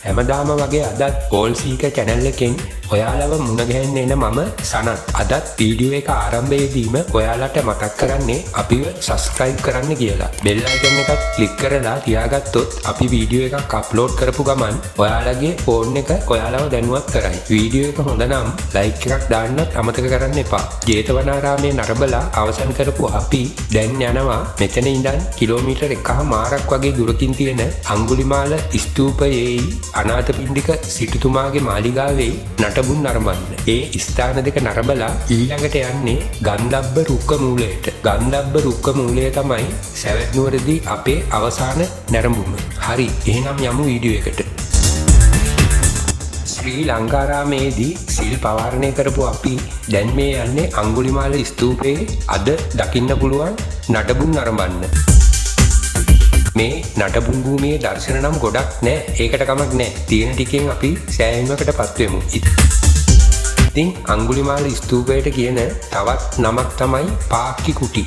හැමදාම වගේ අදත් ඕල් සීක channel එකෙන් ඔයාලව මුණ ගැහෙන්න එන මම සනත්. අදත් වීඩියෝ එක ආරම්භයේදීම ඔයාලට මතක් කරන්නේ අපිව subscribe කරන්න කියලා. bell icon එකත් click කරලා තියාගත්තොත් අපි වීඩියෝ එකක් upload කරපු ගමන් ඔයාලගේ phone එක ඔයාලව දැනුවත් කරයි. වීඩියෝ එක හොඳ නම් like එකක් දාන්නත් අමතක කරන්න එපා. ජේතවනාරාමයේ නරඹලා අවසන් කරපු අපි දැන් යනවා මෙතන ඉඳන් කිලෝමීටර් 1.5ක් වගේ දුරකින් තියෙන අඟුලිමාල ස්තූපයේ අනාථපිණ්ඩික සිටුතුමාගේ මාලිගාවේ නටබුන් නරඹන්න. ඒ ස්ථාන දෙක නරඹලා ඊළඟට යන්නේ ගන්ධබ්බ රුක්ක මූලයට. ගන්ධබ්බ රුක්ක මූලය තමයි සවැත් නුවරදී අපේ අවසාන නැරඹුම. හරි, එහෙනම් යමු වීඩියෝ එකට. ශ්‍රී ලංකාරාමේදී සිල් පවාරණය කරපු අපි දැන් මේ යන්නේ අඟුලිමාල ස්තූපයේ අද දකින්න පුළුවන් නටබුන් නරඹන්න. මේ නටබුන් භූමියේ දර්ශන නම් ගොඩක් නෑ. ඒකට කමක් නෑ. තියෙන ටිකෙන් අපි සෑහීමකට පත් වෙමු. ඉතින් අඟුලිමාල ස්තූපයට කියන තවත් නමක් තමයි පාක්කි කුටි.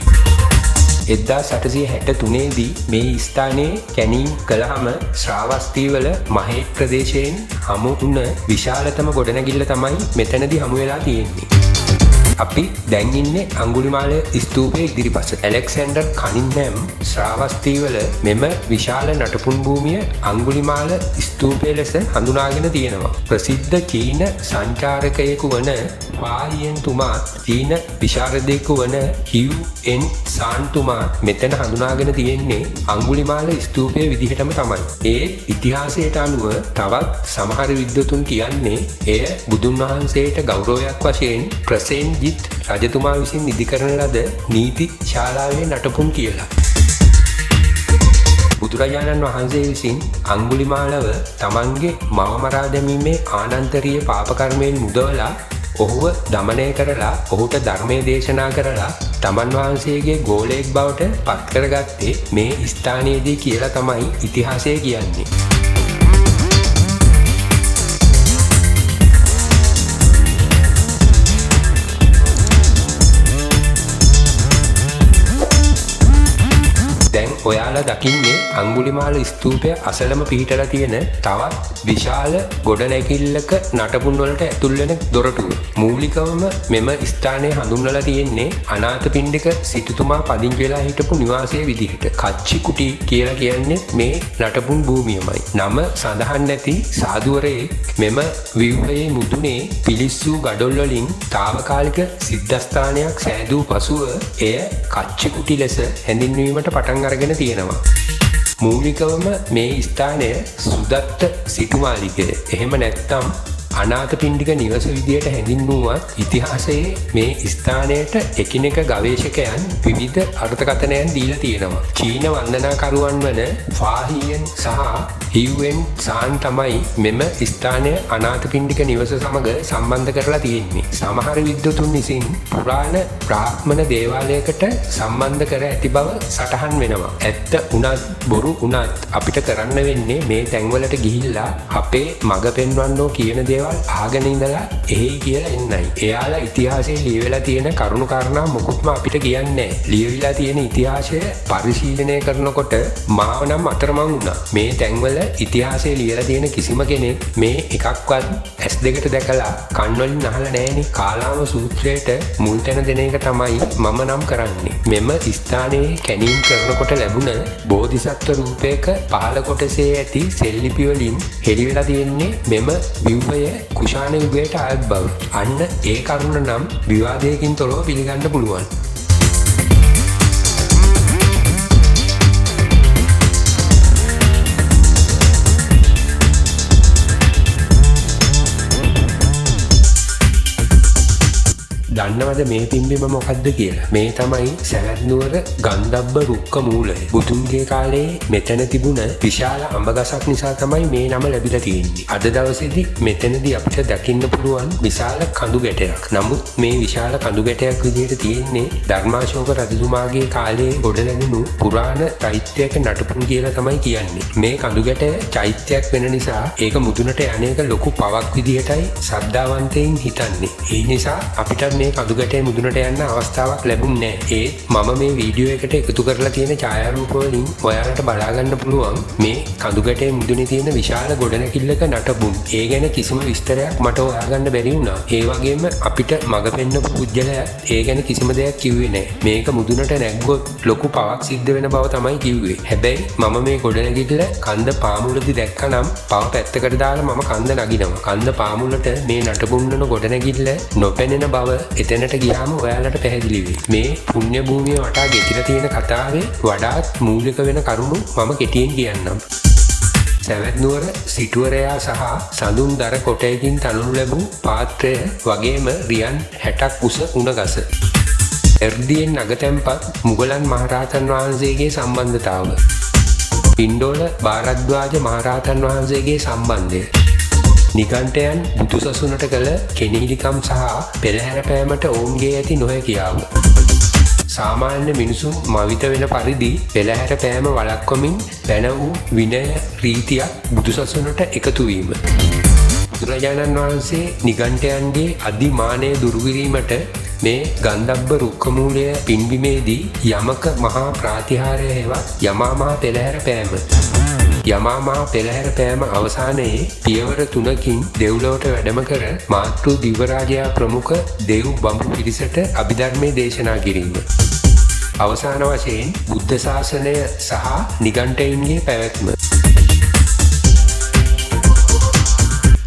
1863 දී මේ ස්ථානයේ කැණීම් කළාම ශ්‍රාවස්තිවල මහේත් ප්‍රදේශයෙන් හමු වුණ විශාලතම ගොඩනැගිල්ල තමයි මෙතනදී හමු වෙලා තියෙන්නේ. අපි දැන් ඉන්නේ අඟුලිමාල ස්තූපයේ ඉදිරිපස. ඇලෙක්සැන්ඩර් කනින්හෑම් ශ්‍රාවස්තිවල මෙම විශාල නටපුන් භූමිය අඟුලිමාල ස්තූපය ලෙස හඳුනාගෙන තියෙනවා. ප්‍රසිද්ධ චීන සංචාරකයෙකු වන වාහියන් තුමා චීන විශාරදයෙකු වන හිව් එන් සාන් තුමා මෙතන හඳුනාගෙන තියෙන්නේ අඟුලිමාල ස්තූපයේ විදිහටම තමයි. ඒ ඉතිහාසයට අනුව තවත් සමහර විද්වතුන් කියන්නේ එය බුදුන් වහන්සේට ගෞරවයක් වශයෙන් ප්‍රසේන්ජිත් රජතුමා විසින් නිදි කරන ලද නීති ශාලාවේ නටපුන් කියලා. බුදුරජාණන් වහන්සේ විසින් අඟුලිමාලව තමන්ගේ මව මරා දැමීමේ ආනන්තරීය පාපකර්මයෙන් මුදවලා ඔහුව දමනය කරලා ඔහුට ධර්මය දේශනා කරලා තමන් වහන්සේගේ ගෝලයෙක් බවට පත් කරගත්තේ මේ ස්ථානයේදී කියලා තමයි ඉතිහාසය කියන්නේ. දැන් ඔයාලා දකින්නේ අඟුලිමාල ස්තූපය අසලම පිහිටලා තියෙන තවත් විශාල ගොඩනැගිල්ලක නටබුන් වලට ඇතුල් වෙන දොරටුව. මූලිකවම මෙම ස්ථානය හඳුන්වලා තියෙන්නේ අනාථපිණ්ඩික සිටුතුමා පදිංචි වෙලා හිටපු නිවාසයේ විදිහට. කච්චි කුටි කියලා කියන්නේ මේ නටබුන් භූමියමයි. නම සඳහන් නැති සාදුවරයෙක් මෙම ව්‍යුහයේ මුදුනේ පිලිස්සු ගඩොල් වලින් తాවකාලික සිද්ධාස්ථානයක් සෑදූ පසුව එය කච්චි කුටි ලෙස හැඳින්වීමට පටන් අරගෙන තියෙනවා. මූලිකවම මේ ස්ථානය සුදත්ත සිටුමාලිගය. එහෙම නැත්නම් අනාථපිණ්ඩික නිවස විදියට හැඳින්වුවත් ඉතිහාසයේ මේ ස්ථානයට එකිනෙක ගවේෂකයන් විවිධ අර්ථකථනයන් දීලා තියෙනවා. චීන වන්දනාකරුවන් වන ෆාහියන් සහ හිව්වෙන් සාන් තමයි මෙම ස්ථානය අනාථපිණ්ඩික නිවස සමග සම්බන්ධ කරලා තියෙන්නේ. සමහර විද්වතුන් විසින් පුරාණ බ්‍රාහ්මණ දේවාලයකට සම්බන්ධ කර ඇති බව සටහන් වෙනවා. ඇත්ත උනත් බොරු උනත් අපිට කරන්න වෙන්නේ මේ තැන්වලට ගිහිල්ලා අපේ මඟ පෙන්වන්නෝ කියන දේවල් ආගෙන ඉඳලා එහෙයි කියලා එන්නයි. එයාලා ඉතිහාසයේ ලියවිලා තියෙන කරුණු කාරණා මොකුත්ම අපිට කියන්නේ නැහැ. ලියවිලා තියෙන ඉතිහාසය පරිශීලනය කරනකොට මාව නම් අතරමං වුණා. මේ තැන්වල ඉතිහාසයේ ලියලා තියෙන කිසිම කෙනෙක් මේ එකක්වත් S2කට දැකලා කන් වලින් අහලා නැහෙනේ. කාලාම සූත්‍රයට මුල් තැන දෙන එක තමයි මම නම් කරන්නේ. මෙම ස්ථානයේ කැණීම් කරනකොට ලැබුණ බෝධිසත්ව රූපයක පහළ කොටසේ ඇති සෙල්ලිපි වලින් හෙළිවෙලා තියෙන්නේ මෙම ව්‍යුහය කුෂාණ යුගයට අයත් බව. අන්න ඒ කරුණ නම් විවාදයකින් තොරව පිළිගන්න පුළුවන්. දන්නවද මේ පින්බිම මොකක්ද කියලා? මේ තමයි සවැත් නුවර ගන්ධබ්බ රුක්ක මූලය. බුදුන්ගේ කාලේ මෙතන තිබුණ විශාල අඹ ගසක් නිසා තමයි මේ නම ලැබිලා තියෙන්නේ. අද දවසේදී මෙතනදී අපිට දකින්න පුළුවන් විශාල කඳු ගැටයක්. නමුත් මේ විශාල කඳු ගැටයක් විදිහට තියෙන්නේ ධර්මාශෝක රජතුමාගේ කාලේ ගොඩ නැගුණු පුරාණ චෛත්‍යයක නටපුන් කියලා තමයි කියන්නේ. මේ කඳු ගැටය චෛත්‍යයක් වෙන නිසා ඒක මුදුනට යන්නේක ලොකු පවක් විදිහටයි ශ්‍රද්ධාවන්තයින් හිතන්නේ. ඒ නිසා අපිට මේ කඳුගැටේ මුදුනට යන්න අවස්ථාවක් ලැබුණේ නැහැ. මම මේ වීඩියෝ එකට එකතු කරලා තියෙන ඡායාරූප වලින් ඔයාලට බලා ගන්න පුළුවන් මේ කඳුගැටේ මුදුනේ තියෙන විශාල ගොඩනැගිල්ලක නටබුන්. ඒ ගැන කිසිම විස්තරයක් මට හොයාගන්න බැරි වුණා. ඒ වගේම අපිට මග පෙන්නපු පුජ්‍යලයා ඒ ගැන කිසිම දෙයක් කිව්වේ නැහැ. මේක මුදුනට නැග්ගොත් ලොකු පවක් සිද්ධ වෙන බව තමයි කිව්වේ. හැබැයි මම මේ ගොඩනැගිල්ල කන්ද පාමුලදී දැක්කනම් පව පැත්තකට දාලා මම කන්ද නගිනවා. කන්ද පාමුලට මේ නටබුන්නන ගොඩනැගිල්ල නොපෙනෙන බව එතනට ගියාම ඔයාලට පැහැදිලි වෙයි. මේ පුණ්‍ය භූමිය වටා ගෙතිලා තියෙන කතාවේ වඩාත් මූලික වෙන කරුණු මම කෙටියෙන් කියන්නම්. සැවැත්නුවර සිටුවරයා සහ සඳුන් දර කොටයකින් තනු ලැබූ පාත්‍රය වගේම රියන් 60ක් උස උණගස. එර්දියෙන් නගතැන්පත් මුගලන් මහරහතන් වහන්සේගේ සම්බන්ධතාව. පින්ඩෝල භාරද්වාජ මහරහතන් වහන්සේගේ සම්බන්ධය. නිගණ්ඨයන් බුදුසසුනට කළ කෙනෙහිලිකම් සහ පෙරහැර පෑමට ඔවුන්ගේ ඇති නොහැකියාව. සාමාන්‍ය මිනිසුන් මවිත වෙන පරිදි පෙරහැර පෑම වළක්වමින් පැන වූ විනය රීතියක් බුදුසසුනට එකතු වීම. බුදුරජාණන් වහන්සේ නිගණ්ඨයන්ගේ අධිමානය දුරු කිරීමට මේ ගන්ධබ්බ රුක්කමූලය පින්බිමේදී යමක මහා ප්‍රාතිහාර්ය හෙවත් යමාමහා පෙරහැර පෑම. යමාමහා පෙරහැර පෑම අවසානයේ පියවර 3කින් දෙව්ලොවට වැඩම කර මාතෘ දිවරාජයා ප්‍රමුඛ දෙව් බඹු පිරිසට අභිධර්මයේ දේශනා කිරීම. අවසාන වශයෙන් බුද්ධ ශාසනය සහ නිගණ්ඨයින්ගේ පැවැත්ම.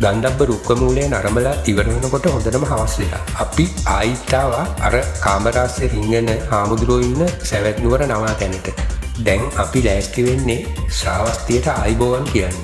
ගන්ධබ්බ රුක්කමූලය නරඹලා ඉවර වෙනකොට හොඳටම හවස් වෙලා. අපි ආයිත් ආවා අර කාමරාස්සේ රිංගන හාමුදුරුවෝ ඉන්න සැවැත්නුවර නවාතැනට. දැන් අපි ලෑස්ති වෙන්නේ ශ්‍රාවස්තියට ආයිබෝවන් කියන්න.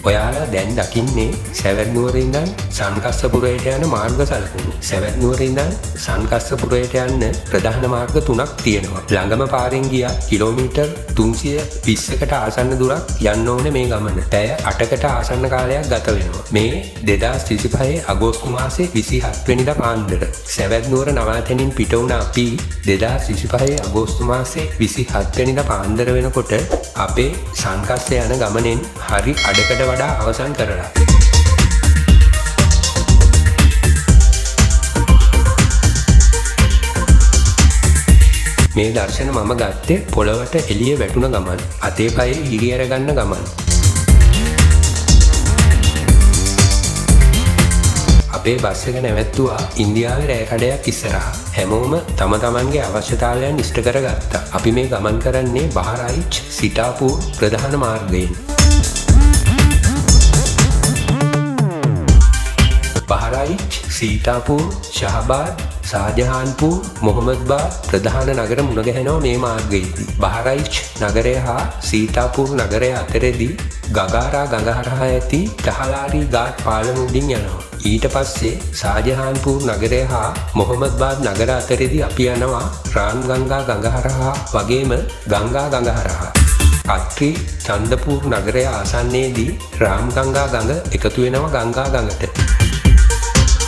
ඔයාලා දැන් දකින්නේ සැවැත්නුවර ඉඳන් සන්කස්සපුරයට යන මාර්ග සලකුණු. සැවැත්නුවර ඉඳන් සන්කස්සපුරයට යන්න ප්‍රධාන මාර්ග 3ක් තියෙනවා. ළඟම පාරෙන් ගියා කිලෝමීටර් 320කට ආසන්න දුරක් යන්න ඕනේ මේ ගමන. පැය 8කට ආසන්න කාලයක් ගත වෙනවා. මේ 2025 අගෝස්තු මාසේ 27 වෙනිදා පාන්දර. සැවැත්නුවර නවාතැනින් පිට වුණ අපි 2025 අගෝස්තු මාසේ 27 වෙනිදා පාන්දර වෙනකොට අපේ සන්කස්ස යන ගමනෙන් හරි අඩකට වඩා අවසන් කරලා. මේ දර්ශන මම ගත්තේ පොළවට එළිය වැටුණ ගමන්. අතේ පයේ හිරි අරගන්න ගමන්. අපේ බස් එක නැවැත්තුවා ඉන්දියාවේ රෑකඩයක් ඉස්සරහා. හැමෝම තම තමන්ගේ අවශ්‍යතාවයන් ඉෂ්ට කරගත්තා. අපි මේ ගමන් කරන්නේ බහරයිච් සිටාපූර් ප්‍රධාන මාර්ගයෙන්. බහරයිච්, සීතාපූර්, ශහබාද්, ශාජහාන්පූර්, මොහමඩ්බාද් ප්‍රධාන නගර මුණ ගැහෙනවා මේ මාර්ගයේදී. බහරයිච් නගරය හා සීතාපූර් නගරය අතරේදී ගගාරා ගඟ හරහා ඇති දහලාරී ගාට් පාලම උඩින් යනවා. ඊට පස්සේ ශාජහාන්පූර් නගරය හා මොහමඩ්බාද් නගර අතරේදී අපි යනවා රාම් ගංගා ගඟ හරහා වගේම ගංගා ගඟ හරහා. කත්‍රි චන්දපූර් නගරය ආසන්නයේදී රාම් ගංගා ගඟ එකතු වෙනවා ගංගා ගඟට.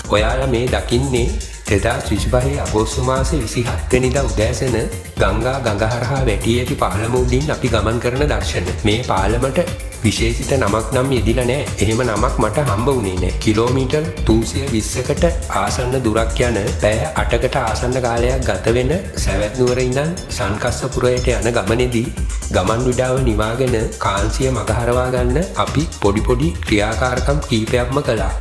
ඔයාලා මේ දකින්නේ 2025 අගෝස්තු මාසේ 27 වෙනිදා උදෑසන ගංගා ගඟ හරහා වැටී ඇති පාලම උඩින් අපි ගමන් කරන දර්ශන. මේ පාලමට විශේෂිත නමක් නම් යෙදිලා නැහැ. එහෙම නමක් මට හම්බ වුණේ නැහැ. කිලෝමීටර් 320කට ආසන්න දුරක් යන පැය 8කට ආසන්න කාලයක් ගත වෙන සැවැත්නුවර ඉඳන් සන්කස්සපුරයට යන ගමනේදී ගමන් විඩාව නිවාගෙන කාන්සිය මගහරවා ගන්න අපි පොඩි ක්‍රියාකාරකම් කීපයක්ම කළා.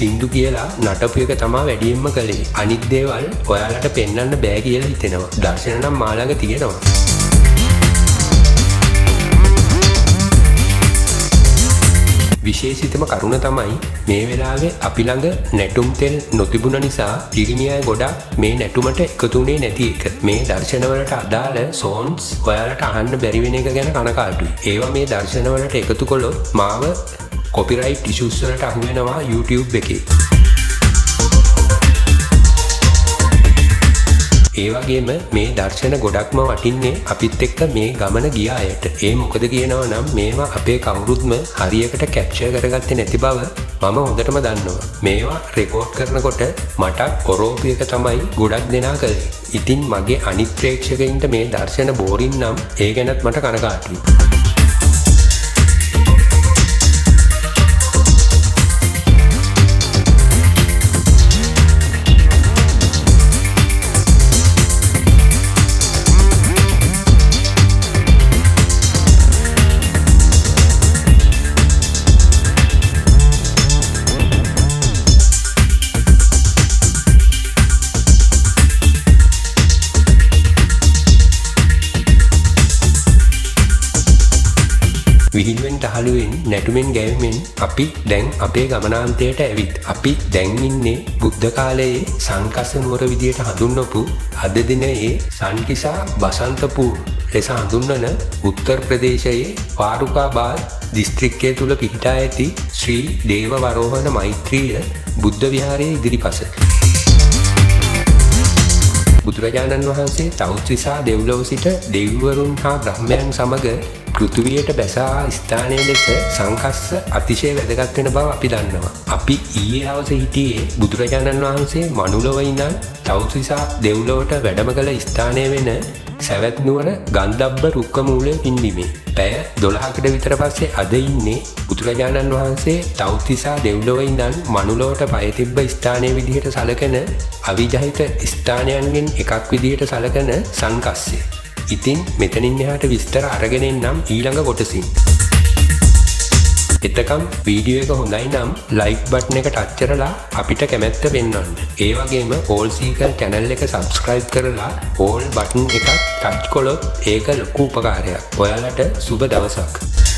සින්දු කියලා නටපු එක තමා වැඩියෙන්ම කළේ. අනිත් දේවල් ඔයාලට පෙන්වන්න බෑ කියලා හිතෙනවා. දර්ශන නම් මා ළඟ තියෙනවා. විශේෂිතම කරුණ තමයි මේ වෙලාවේ අපි ළඟ නැටුම් තෙල් නොතිබුණ නිසා පිරිමි අය ගොඩක් මේ නැටුමට එකතු වුණේ නැති එක. මේ දර්ශනවලට අදාළ සෝන්ස් ඔයාලට අහන්න බැරි වෙන එක ගැන කනකාටුයි. ඒවා මේ දර්ශනවලට එකතු කළොත් මාව කොපිරයිට් ඉෂුස් වලට අහු වෙනවා YouTube එකේ. ඒ වගේම මේ දර්ශන ගොඩක්ම වටින්නේ අපිත් එක්ක මේ ගමන ගිය අයට. ඒ මොකද කියනවා නම් මේවා අපේ කවුරුත්ම හරියකට කැප්චර් කරගත්තේ නැති බව මම හොඳටම දන්නවා. මේවා රෙකෝඩ් කරනකොට මට ඔරෝපු එක තමයි ගොඩක් දෙනා කළේ. ඉතින් මගේ අනිත් ප්‍රේක්ෂකයින්ට මේ දර්ශන බෝරින් නම් ඒ ගැනත් මට කනගාටුයි. විහිළුවෙන් තහළුවෙන් නැටුමෙන් ගැයුමෙන් අපි දැන් අපේ ගමනාන්තයට ඇවිත්. අපි දැන් ඉන්නේ බුද්ධ කාලයේ සංකස්ස නුවර විදියට හඳුන්වපු අද දිනයේ සන්කිසා බසන්තපූර් ලෙස හඳුන්වන උත්තර ප්‍රදේශයේ ෆාරුකාබාද් දිස්ත්‍රික්කය තුල පිහිටා ඇති ශ්‍රී දේව වරෝහණ මෛත්‍රීය බුද්ධ විහාරයේ ඉදිරිපස. බුදුරජාණන් වහන්සේ තවුතිසා දෙව්ලොව සිට දෙවිවරුන් හා බ්‍රහ්මයන් සමග පෘථිවියට බැසා ස්ථානය ලෙස සංකස්ස අතිශය වැදගත් වෙන බව අපි දන්නවා. අපි ඊයේ හවස හිටියේ බුදුරජාණන් වහන්සේ මනුලොව ඉඳන් තවුතිසා දෙව්ලොවට වැඩම කළ ස්ථානය වෙන සැවැත් නුවර ගන්ධබ්බ රුක්ක මූලයේ පින්දීමේ. පැය 12කට විතර පස්සේ අද ඉන්නේ බුදුරජාණන් වහන්සේ තවුතිසා දෙව්ලොව ඉඳන් මනුලොවට පය තිබ්බ ස්ථානයේ විදිහට සැලකෙන අවිජහිත ස්ථානයන්ගෙන් එකක් විදිහට සැලකෙන සංකස්සය. ඉතින් මෙතනින් එහාට විස්තර අරගෙන එන්නම් ඊළඟ කොටසින්. එතකම් වීඩියෝ එක හොඳයි නම් ලයික් බටන් එක ටච් කරලා අපිට කැමැත්ත පෙන්වන්න. ඒ වගේම ඕල් සීකර් channel එක subscribe කරලා ඕල් බටන් එකක් ටච් කළොත් ඒක ලොකු උපකාරයක්. ඔයාලට සුබ දවසක්.